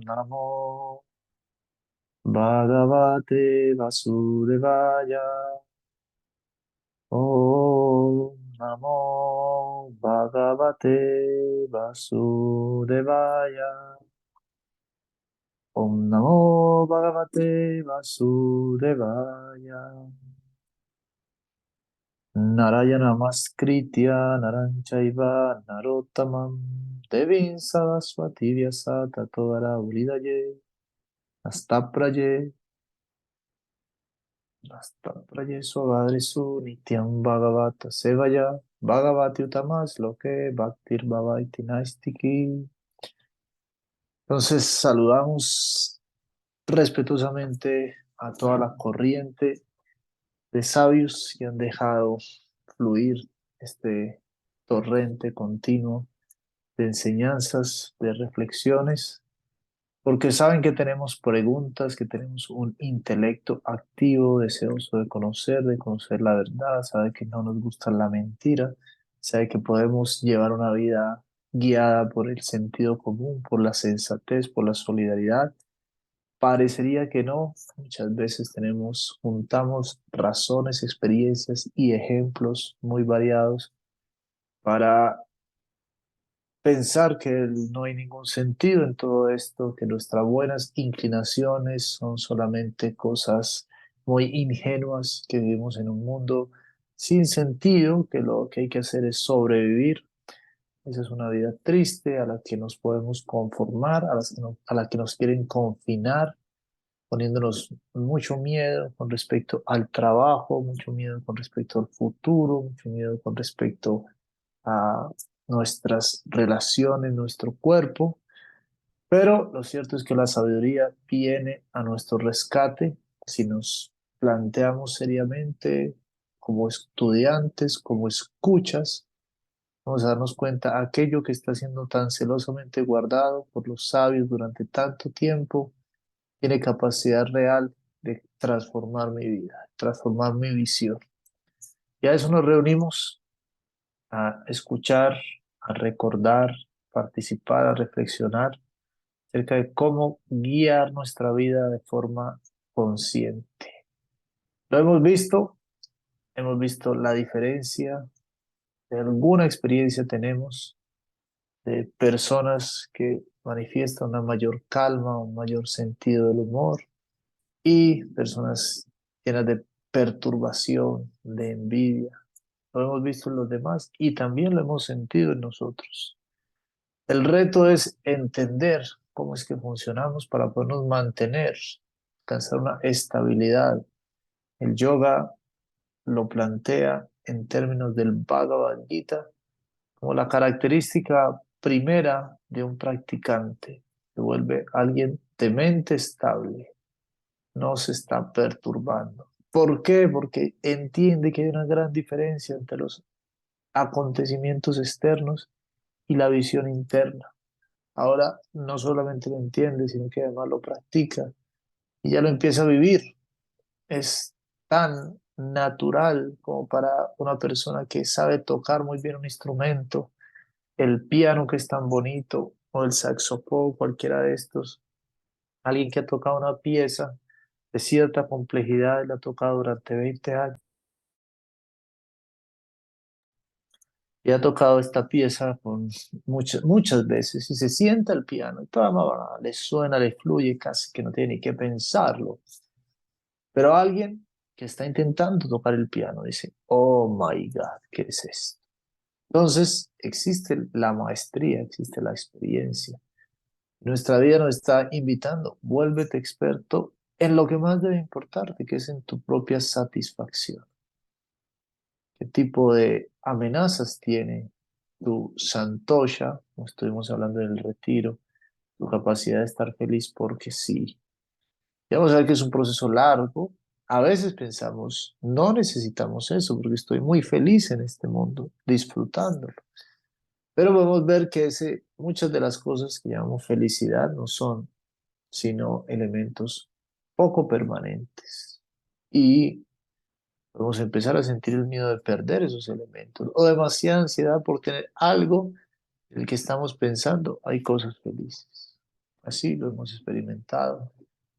Namo Bhagavate Vasudevaya. Om Namo Bhagavate Vasudevaya. Om Namo Bhagavate Vasudevaya. Narayana Namaskritya Naranchaiva Narottamam Devim Saraswati Vyasa Tato Ulidaye Astapraye Astapraye Swavadrisu Nityam Bhagavata Sevaya Bhagavati Utamas Loke Bhaktir Bhavaiti Naistiki. Entonces saludamos respetuosamente a toda la corriente de sabios que han dejado fluir este torrente continuo de enseñanzas, de reflexiones, porque saben que tenemos preguntas, que tenemos un intelecto activo, deseoso de conocer la verdad, sabe que no nos gusta la mentira, sabe que podemos llevar una vida guiada por el sentido común, por la sensatez, por la solidaridad. Parecería que no, muchas veces juntamos razones, experiencias y ejemplos muy variados para pensar que no hay ningún sentido en todo esto, que nuestras buenas inclinaciones son solamente cosas muy ingenuas, que vivimos en un mundo sin sentido, que lo que hay que hacer es sobrevivir. Esa es una vida triste a la que nos podemos conformar, a la que nos quieren confinar, poniéndonos mucho miedo con respecto al trabajo, mucho miedo con respecto al futuro, mucho miedo con respecto a nuestras relaciones, nuestro cuerpo. Pero lo cierto es que la sabiduría viene a nuestro rescate si nos planteamos seriamente como estudiantes, como escuchas. Vamos a darnos cuenta aquello que está siendo tan celosamente guardado por los sabios durante tanto tiempo tiene capacidad real de transformar mi vida, transformar mi visión. Y a eso nos reunimos, a escuchar, a recordar, participar, a reflexionar acerca de cómo guiar nuestra vida de forma consciente. Lo hemos visto la diferencia, de alguna experiencia tenemos de personas que manifiestan una mayor calma, un mayor sentido del humor, y personas llenas de perturbación, de envidia. Lo hemos visto en los demás y también lo hemos sentido en nosotros. El reto es entender cómo es que funcionamos para podernos mantener, alcanzar una estabilidad. El yoga lo plantea en términos del Bhagavad Gita como la característica primera de un practicante. Se vuelve alguien de mente estable, no se está perturbando. ¿Por qué? Porque entiende que hay una gran diferencia entre los acontecimientos externos y la visión interna. Ahora no solamente lo entiende, sino que además lo practica y ya lo empieza a vivir. Es tan natural como para una persona que sabe tocar muy bien un instrumento, el piano que es tan bonito, o el saxofón, cualquiera de estos. Alguien que ha tocado una pieza de cierta complejidad y la ha tocado durante 20 años y ha tocado esta pieza con muchas veces y se sienta el piano y todo le suena, le fluye, casi que no tiene ni que pensarlo. Pero alguien que está intentando tocar el piano dice, oh my God, ¿qué es esto? Entonces existe la maestría, existe la experiencia. Nuestra vida nos está invitando, vuélvete experto en lo que más debe importarte, que es en tu propia satisfacción. ¿Qué tipo de amenazas tiene tu santosha, como estuvimos hablando en el retiro, tu capacidad de estar feliz porque sí? Y vamos a ver que es un proceso largo. A veces pensamos, no necesitamos eso porque estoy muy feliz en este mundo, disfrutándolo. Pero podemos ver que muchas de las cosas que llamamos felicidad no son sino elementos poco permanentes. Y podemos empezar a sentir el miedo de perder esos elementos o demasiada ansiedad por tener algo en el que estamos pensando, hay cosas felices. Así lo hemos experimentado,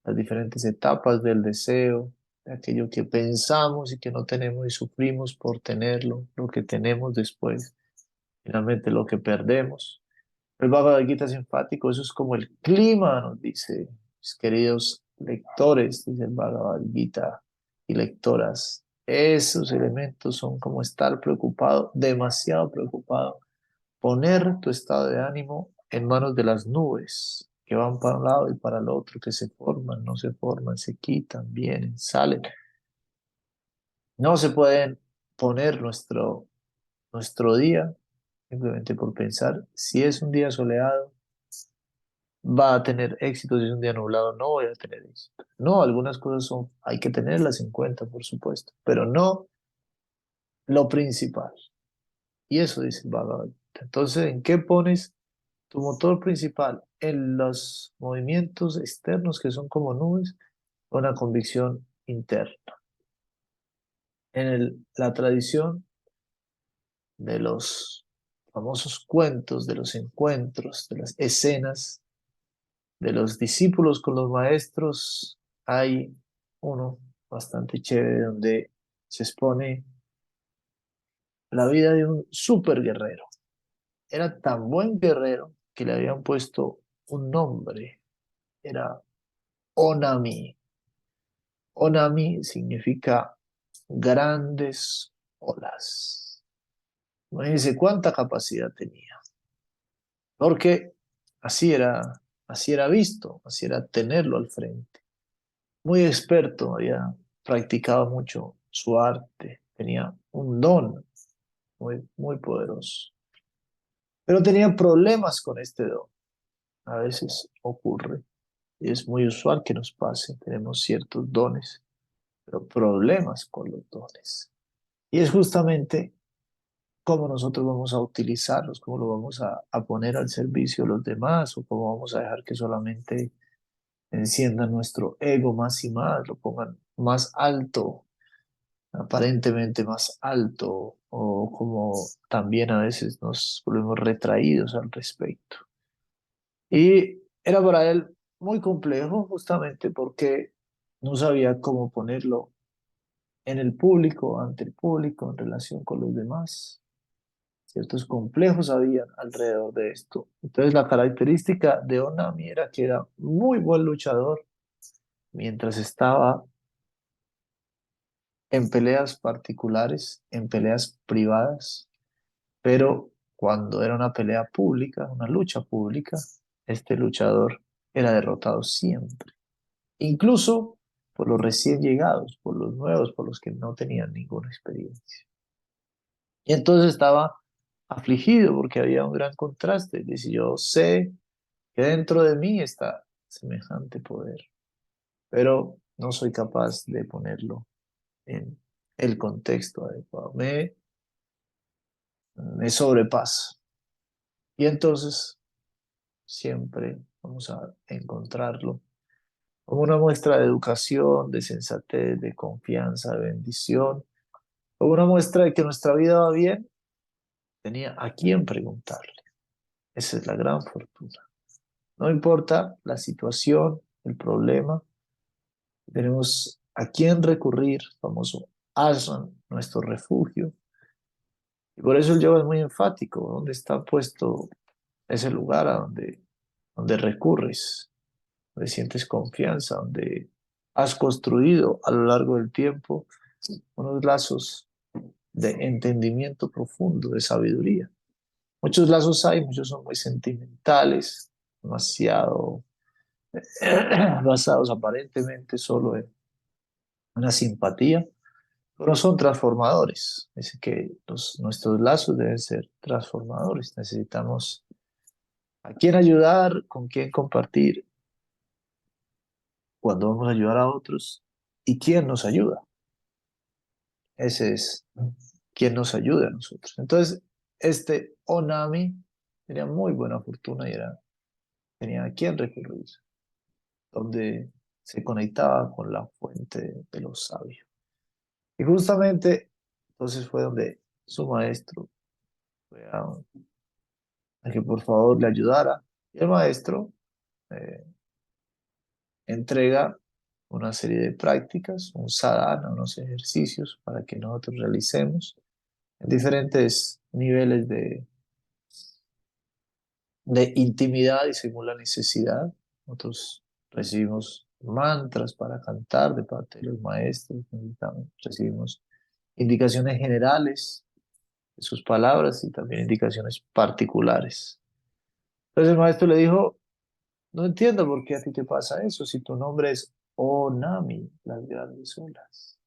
las diferentes etapas del deseo, de aquello que pensamos y que no tenemos y sufrimos por tenerlo, lo que tenemos después, finalmente lo que perdemos. El Bhagavad Gita es enfático, eso es como el clima, nos dice, mis queridos lectores, dice el Bhagavad Gita y lectoras. Esos elementos son como estar preocupado, demasiado preocupado, poner tu estado de ánimo en manos de las nubes, que van para un lado y para el otro, que se forman, no se forman, se quitan, vienen, salen. No se pueden poner nuestro día simplemente por pensar si es un día soleado va a tener éxito, si es un día nublado no voy a tener éxito. No, algunas cosas son, hay que tenerlas en cuenta, por supuesto, pero no lo principal. Y eso dice el Bhagavad Gita. Entonces, ¿en qué pones tu motor principal? En los movimientos externos que son como nubes, o una convicción interna. La tradición de los famosos cuentos, de los encuentros, de las escenas de los discípulos con los maestros, hay uno bastante chévere donde se expone la vida de un super guerrero. Era tan buen guerrero que le habían puesto un nombre, era Onami. Onami significa grandes olas. Imagínense cuánta capacidad tenía, porque así era visto, así era tenerlo al frente. Muy experto, había practicado mucho su arte, tenía un don muy poderoso, pero tenía problemas con este don. A veces ocurre, y es muy usual que nos pase, tenemos ciertos dones, pero problemas con los dones. Y es justamente cómo nosotros vamos a utilizarlos, cómo lo vamos a poner al servicio de los demás, o cómo vamos a dejar que solamente enciendan nuestro ego más y más, lo pongan más alto, aparentemente más alto, o como también a veces nos volvemos retraídos al respecto. Y era para él muy complejo justamente porque no sabía cómo ponerlo en el público, ante el público, en relación con los demás. Ciertos complejos habían alrededor de esto. Entonces la característica de Onami era que era muy buen luchador mientras estaba en peleas particulares, en peleas privadas, pero cuando era una pelea pública, una lucha pública, este luchador era derrotado siempre, incluso por los recién llegados, por los nuevos, por los que no tenían ninguna experiencia. Y entonces estaba afligido porque había un gran contraste. Dice, yo sé que dentro de mí está semejante poder, pero no soy capaz de ponerlo en el contexto adecuado. Me sobrepasa. Y entonces siempre vamos a encontrarlo como una muestra de educación, de sensatez, de confianza, de bendición, como una muestra de que nuestra vida va bien, tenía a quién preguntarle. Esa es la gran fortuna. No importa la situación, el problema, tenemos a quién recurrir, famoso ashram, nuestro refugio. Y por eso el yoga es muy enfático, donde está puesto ese lugar donde recurres, donde sientes confianza, donde has construido a lo largo del tiempo unos lazos de entendimiento profundo, de sabiduría. Muchos lazos hay, muchos son muy sentimentales, demasiado basados aparentemente solo en una simpatía, pero son transformadores. Dice que nuestros lazos deben ser transformadores. Necesitamos a quién ayudar, con quién compartir, cuando vamos a ayudar a otros y quién nos ayuda. Ese es quien nos ayuda a nosotros. Entonces, este Onami tenía muy buena fortuna y tenía a quién recurrir, donde se conectaba con la fuente de los sabios. Y justamente entonces fue donde su maestro fue a que por favor le ayudara. Y el maestro, eh, entrega una serie de prácticas, un sadhana, unos ejercicios para que nosotros realicemos en diferentes niveles de intimidad y según la necesidad. Nosotros recibimos mantras para cantar de parte de los maestros, recibimos indicaciones generales de sus palabras y también indicaciones particulares. Entonces el maestro le dijo, no entiendo por qué a ti te pasa eso si tu nombre es Onami, las grandes olas.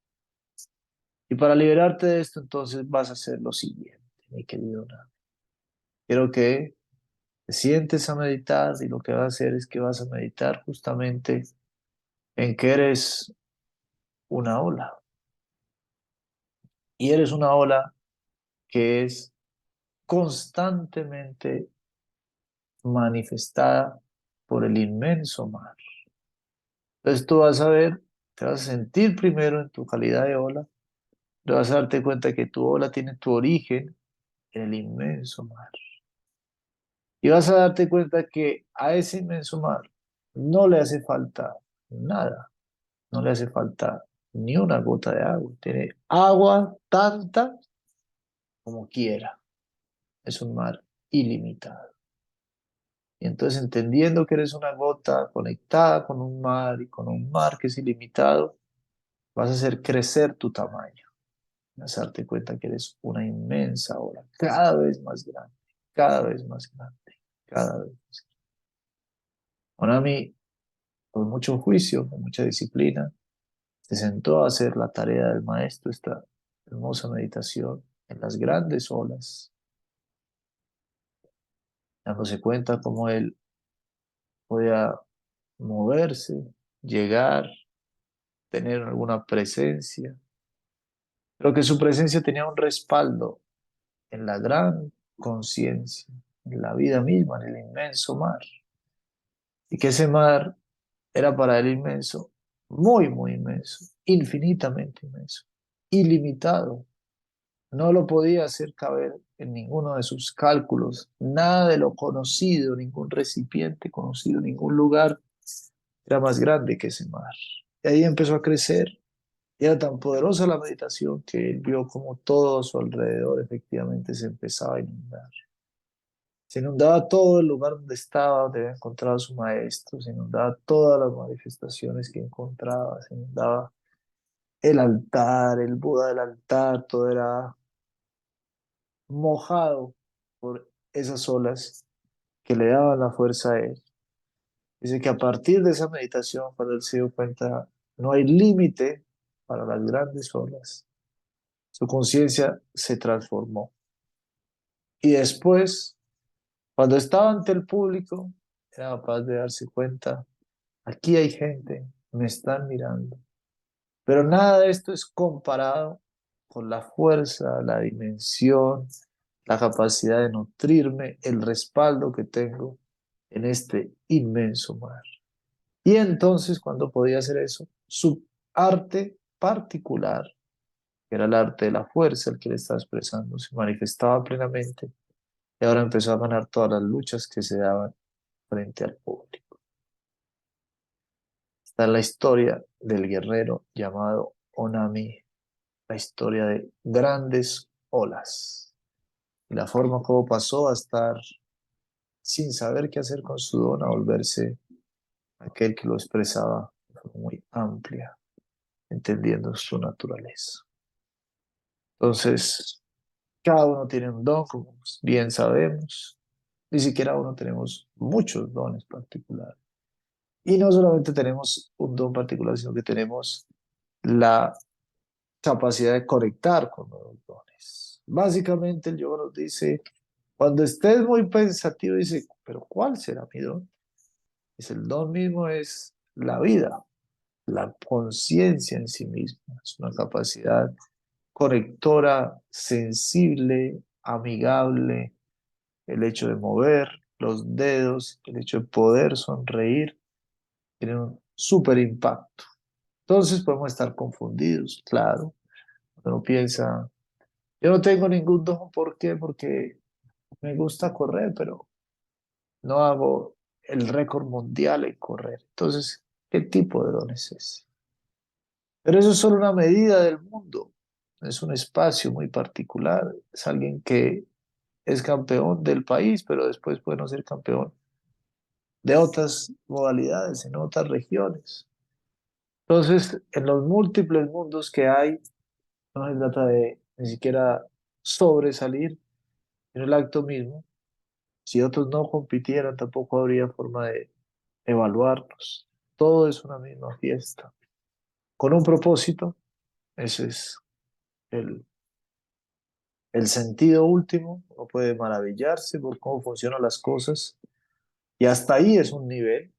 Y para liberarte de esto, entonces vas a hacer lo siguiente, mi querido Onami. Quiero que te sientes a meditar y lo que vas a hacer es que vas a meditar justamente en que eres una ola. Y eres una ola que es constantemente manifestada por el inmenso mar. Entonces tú vas a ver, te vas a sentir primero en tu calidad de ola, te vas a darte cuenta que tu ola tiene tu origen en el inmenso mar. Y vas a darte cuenta que a ese inmenso mar no le hace falta nada, no le hace falta ni una gota de agua. Tiene agua tanta como quiera. Es un mar ilimitado. Y entonces entendiendo que eres una gota conectada con un mar y con un mar que es ilimitado, vas a hacer crecer tu tamaño. Vas a darte cuenta que eres una inmensa ola, cada vez más grande, cada vez más grande, cada vez más grande. Ahora a mí, con mucho juicio, con mucha disciplina, se sentó a hacer la tarea del maestro, esta hermosa meditación en las grandes olas, dándose cuenta cómo él podía moverse, llegar, tener alguna presencia, pero que su presencia tenía un respaldo en la gran conciencia, en la vida misma, en el inmenso mar, y que ese mar era para él inmenso, muy, muy inmenso, infinitamente inmenso, ilimitado. No lo podía hacer caber en ninguno de sus cálculos, nada de lo conocido, ningún recipiente conocido, ningún lugar era más grande que ese mar. Y ahí empezó a crecer. Y era tan poderosa la meditación que él vio como todo a su alrededor efectivamente se empezaba a inundar. Se inundaba todo el lugar donde estaba, donde había encontrado a su maestro, se inundaba todas las manifestaciones que encontraba, se inundaba el altar, el Buda del altar, todo era mojado por esas olas que le daban la fuerza a él. Dice que a partir de esa meditación, cuando él se dio cuenta, no hay límite para las grandes olas. Su conciencia se transformó. Y después, cuando estaba ante el público, era capaz de darse cuenta, aquí hay gente, me están mirando. Pero nada de esto es comparado con la fuerza, la dimensión, la capacidad de nutrirme, el respaldo que tengo en este inmenso mar. Y entonces, cuando podía hacer eso, su arte particular, que era el arte de la fuerza, el que le estaba expresando, se manifestaba plenamente y ahora empezó a ganar todas las luchas que se daban frente al público. Esta es la historia del guerrero llamado Onami, la historia de grandes olas y la forma como pasó a estar sin saber qué hacer con su don, a volverse aquel que lo expresaba de forma muy amplia, entendiendo su naturaleza. Entonces, cada uno tiene un don, como bien sabemos, ni siquiera uno tenemos muchos dones particulares. Y no solamente tenemos un don particular, sino que tenemos la capacidad de conectar con los dones. Básicamente el yoga nos dice, cuando estés muy pensativo, dice, pero ¿cuál será mi don? Es el don mismo, es la vida, la conciencia en sí misma, es una capacidad conectora, sensible, amigable, el hecho de mover los dedos, el hecho de poder sonreír, tiene un súper impacto. Entonces podemos estar confundidos, claro. Uno piensa, yo no tengo ningún don, ¿por qué? Porque me gusta correr, pero no hago el récord mundial en correr. Entonces, ¿qué tipo de don es ese? Pero eso es solo una medida del mundo. Es un espacio muy particular. Es alguien que es campeón del país, pero después puede no ser campeón de otras modalidades, en otras regiones. Entonces, en los múltiples mundos que hay, no se trata de ni siquiera sobresalir en el acto mismo. Si otros no compitieran, tampoco habría forma de evaluarnos. Todo es una misma fiesta, con un propósito. Ese es el, el sentido último. Uno puede maravillarse por cómo funcionan las cosas y hasta ahí es un nivel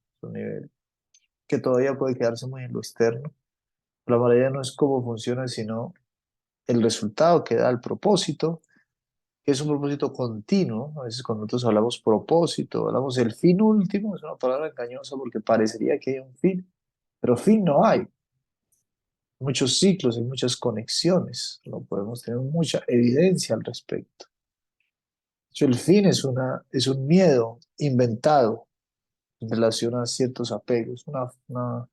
que todavía puede quedarse muy en lo externo. La maravilla no es cómo funciona, sino el resultado que da el propósito, que es un propósito continuo. A veces cuando nosotros hablamos propósito, hablamos del fin último, es una palabra engañosa porque parecería que hay un fin, pero fin no hay. Muchos ciclos, hay muchas conexiones, no podemos tener mucha evidencia al respecto. De hecho, el fin es un miedo inventado en relación a ciertos apegos, una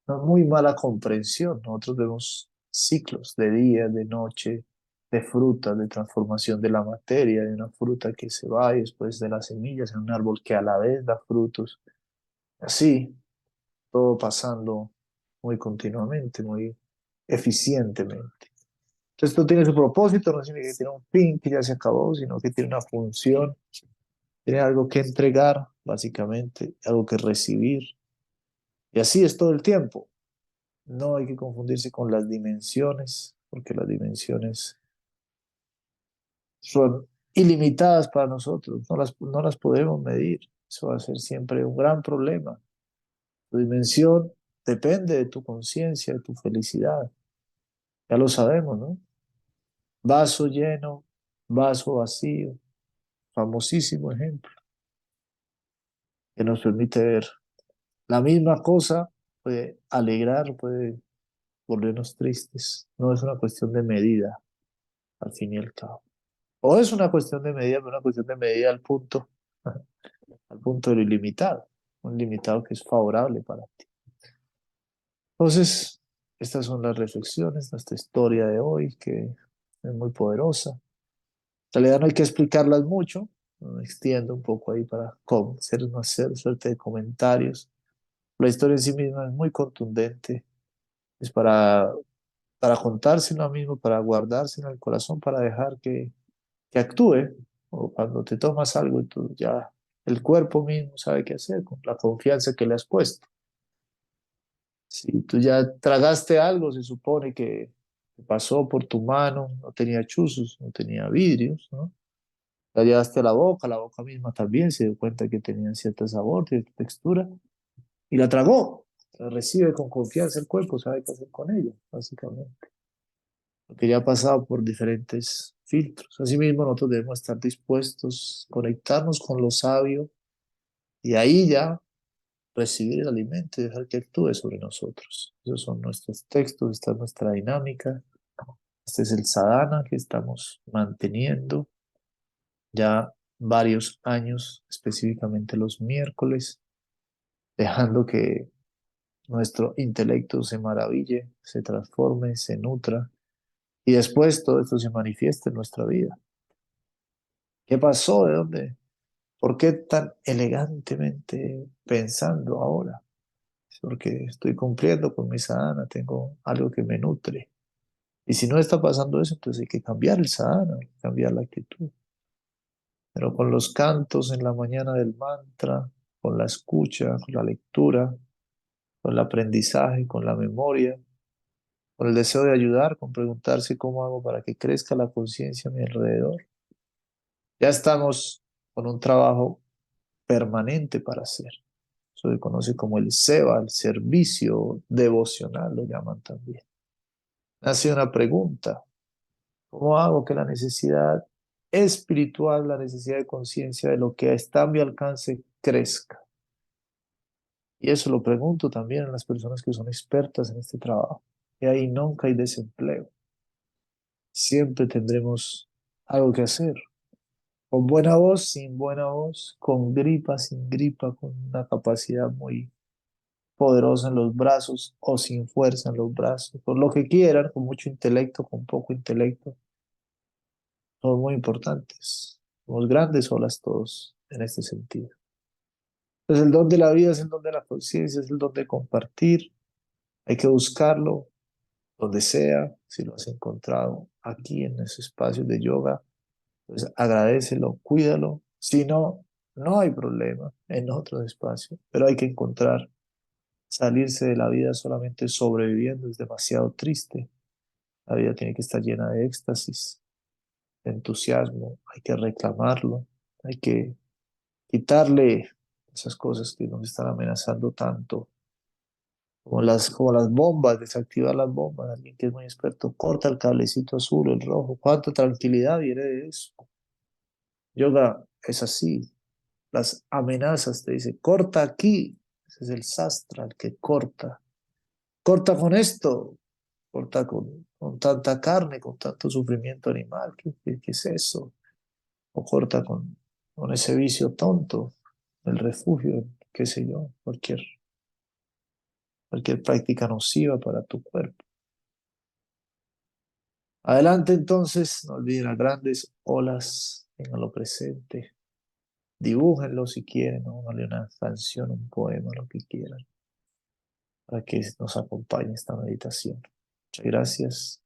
muy mala comprensión. Nosotros vemos ciclos de día, de noche, de frutas, de transformación de la materia, de una fruta que se va y después de las semillas en un árbol que a la vez da frutos. Así, todo pasando muy continuamente, muy eficientemente. Entonces, esto tiene su propósito, no significa que tiene un fin que ya se acabó, sino que tiene una función, tiene algo que entregar, básicamente, algo que recibir. Y así es todo el tiempo. No hay que confundirse con las dimensiones, porque las dimensiones son ilimitadas para nosotros, no las podemos medir. Eso va a ser siempre un gran problema. Tu dimensión depende de tu conciencia, de tu felicidad. Ya lo sabemos, ¿no? Vaso lleno, vaso vacío, famosísimo ejemplo, que nos permite ver la misma cosa, puede alegrar, puede volvernos tristes. No es una cuestión de medida, al fin y al cabo. O es una cuestión de medida, pero una cuestión de medida al punto de lo ilimitado, un limitado que es favorable para ti. Entonces, estas son las reflexiones de esta historia de hoy, que es muy poderosa. En realidad no hay que explicarlas mucho, me extiendo un poco ahí para hacer una suerte de comentarios. La historia en sí misma es muy contundente, es para contárselo a mismo, para guardárselo en el corazón, para dejar que actúe, o cuando te tomas algo y tú ya el cuerpo mismo sabe qué hacer con la confianza que le has puesto. Si tú ya tragaste algo, se supone que pasó por tu mano, no tenía chuzos, no tenía vidrios, ¿no? La llevaste a la boca misma también se dio cuenta que tenía cierto sabor, cierta textura, y la tragó. La recibe con confianza el cuerpo, sabe qué hacer con ella, básicamente. Porque ya ha pasado por diferentes filtros. Asimismo, nosotros debemos estar dispuestos a conectarnos con lo sabio y ahí ya recibir el alimento y dejar que actúe sobre nosotros. Esos son nuestros textos, esta es nuestra dinámica. Este es el sadhana que estamos manteniendo ya varios años, específicamente los miércoles, dejando que nuestro intelecto se maraville, se transforme, se nutra y después todo esto se manifiesta en nuestra vida. ¿Qué pasó? ¿De dónde? ¿Por qué tan elegantemente pensando ahora? Porque estoy cumpliendo con mi sadhana, tengo algo que me nutre. Y si no está pasando eso, entonces hay que cambiar el sadhana, hay que cambiar la actitud. Pero con los cantos en la mañana del mantra, con la escucha, con la lectura, con el aprendizaje, con la memoria, con el deseo de ayudar, con preguntarse cómo hago para que crezca la conciencia a mi alrededor, ya estamos con un trabajo permanente para hacer. Eso se conoce como el seva, el servicio devocional, lo llaman también. Hace una pregunta: ¿cómo hago que la necesidad espiritual, la necesidad de conciencia de lo que está a mi alcance crezca? Y eso lo pregunto también a las personas que son expertas en este trabajo. Y ahí nunca hay desempleo. Siempre tendremos algo que hacer. con buena voz, sin buena voz, con gripa, sin gripa, con una capacidad muy poderosa en los brazos o sin fuerza en los brazos, con lo que quieran, con mucho intelecto, con poco intelecto, son muy importantes. Somos grandes olas todos en este sentido. Entonces el don de la vida es el don de la conciencia, es el don de compartir. Hay que buscarlo donde sea, si lo has encontrado aquí en ese espacio de yoga, pues agradécelo, cuídalo. Si no, no hay problema en otros espacios, pero hay que encontrar. Salirse de la vida solamente sobreviviendo es demasiado triste. La vida tiene que estar llena de éxtasis, de entusiasmo, hay que reclamarlo, hay que quitarle esas cosas que nos están amenazando tanto, como las bombas, desactivar las bombas. Alguien que es muy experto, corta el cablecito azul, el rojo. ¿Cuánta tranquilidad viene de eso? Yoga es así. Las amenazas te dicen, corta aquí. Ese es el sastra, el que corta. Corta con esto, corta con tanta carne, con tanto sufrimiento animal. ¿Qué es eso? O corta con ese vicio tonto, el refugio, qué sé yo, cualquier práctica nociva para tu cuerpo. Adelante entonces, no olviden las grandes olas, tenganlo presente, dibújenlo si quieren, ¿no? Dale una canción, un poema, lo que quieran, para que nos acompañe esta meditación. Muchas gracias.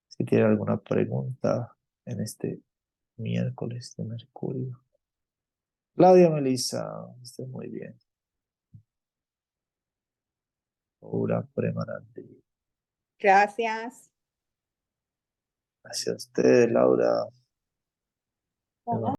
Si tienen alguna pregunta en este miércoles de Mercurio. Claudia Melissa, esté muy bien. Ora Premanandi. Gracias. Gracias a ustedes, Laura.